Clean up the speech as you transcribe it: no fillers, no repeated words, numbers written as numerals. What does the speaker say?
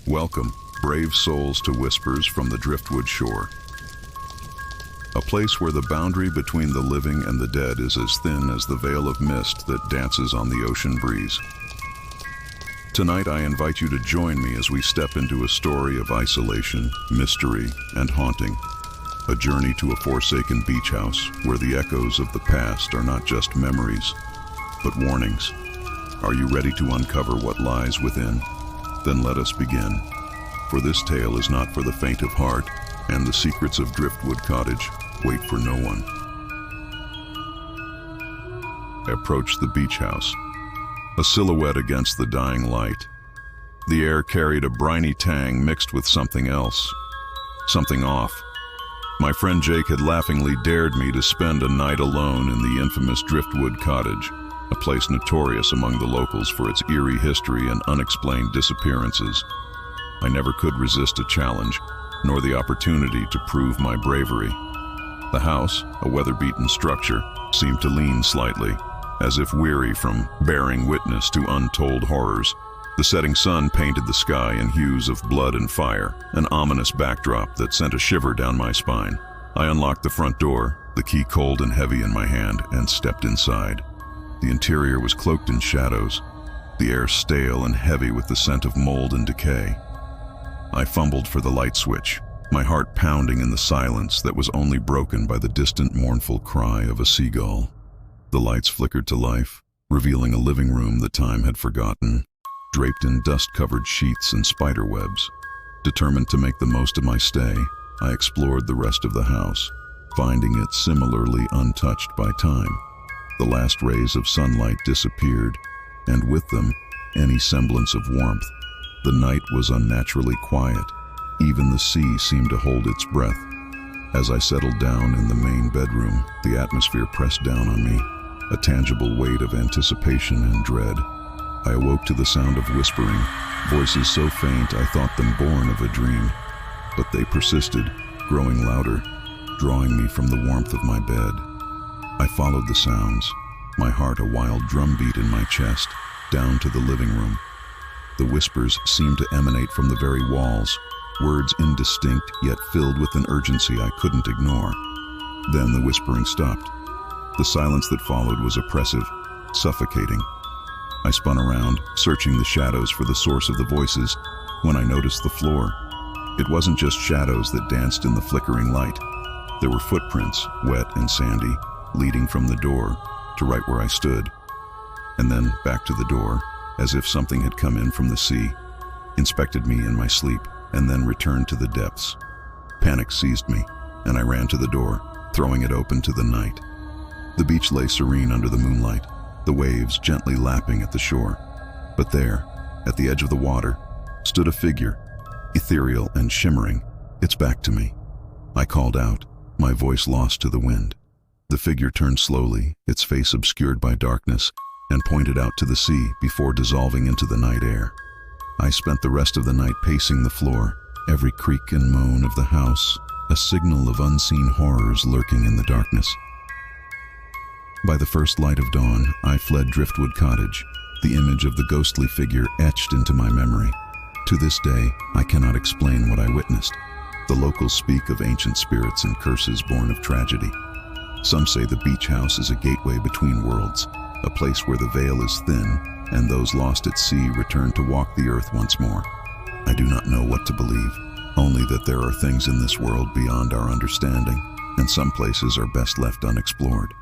Welcome, brave souls, to Whispers from the Driftwood Shore, a place where the boundary between the living and the dead is as thin as the veil of mist that dances on the ocean breeze. Tonight I invite you to join me as we step into a story of isolation, mystery, and haunting, a journey to a forsaken beach house where the echoes of the past are not just memories, but warnings. Are you ready to uncover what lies within? Then let us begin, for this tale is not for the faint of heart, and the secrets of Driftwood Cottage wait for no one. I approached the beach house, a silhouette against the dying light. The air carried a briny tang mixed with something else, something off. My friend Jake had laughingly dared me to spend a night alone in the infamous Driftwood Cottage, a place notorious among the locals for its eerie history and unexplained disappearances. I never could resist a challenge, nor the opportunity to prove my bravery. The house, a weather-beaten structure, seemed to lean slightly, as if weary from bearing witness to untold horrors. The setting sun painted the sky in hues of blood and fire, an ominous backdrop that sent a shiver down my spine. I unlocked the front door, the key cold and heavy in my hand, and stepped inside. The interior was cloaked in shadows, the air stale and heavy with the scent of mold and decay. I fumbled for the light switch, my heart pounding in the silence that was only broken by the distant mournful cry of a seagull. The lights flickered to life, revealing a living room that time had forgotten, draped in dust-covered sheets and spider webs. Determined to make the most of my stay, I explored the rest of the house, finding it similarly untouched by time. The last rays of sunlight disappeared, and with them, any semblance of warmth. The night was unnaturally quiet. Even the sea seemed to hold its breath. As I settled down in the main bedroom, the atmosphere pressed down on me, a tangible weight of anticipation and dread. I awoke to the sound of whispering, voices so faint I thought them born of a dream. But they persisted, growing louder, drawing me from the warmth of my bed. I followed the sounds, my heart a wild drumbeat in my chest, down to the living room. The whispers seemed to emanate from the very walls, words indistinct yet filled with an urgency I couldn't ignore. Then the whispering stopped. The silence that followed was oppressive, suffocating. I spun around, searching the shadows for the source of the voices, when I noticed the floor. It wasn't just shadows that danced in the flickering light. There were footprints, wet and sandy, leading from the door to right where I stood, and then back to the door, as if something had come in from the sea, inspected me in my sleep, and then returned to the depths. Panic seized me, and I ran to the door, throwing it open to the night. The beach lay serene under the moonlight, the waves gently lapping at the shore. But there, at the edge of the water, stood a figure, ethereal and shimmering, its back to me. I called out, my voice lost to the wind. The figure turned slowly, its face obscured by darkness, and pointed out to the sea before dissolving into the night air. I spent the rest of the night pacing the floor, every creak and moan of the house, a signal of unseen horrors lurking in the darkness. By the first light of dawn, I fled Driftwood Cottage, the image of the ghostly figure etched into my memory. To this day, I cannot explain what I witnessed. The locals speak of ancient spirits and curses born of tragedy. Some say the beach house is a gateway between worlds, a place where the veil is thin, and those lost at sea return to walk the earth once more. I do not know what to believe, only that there are things in this world beyond our understanding, and some places are best left unexplored.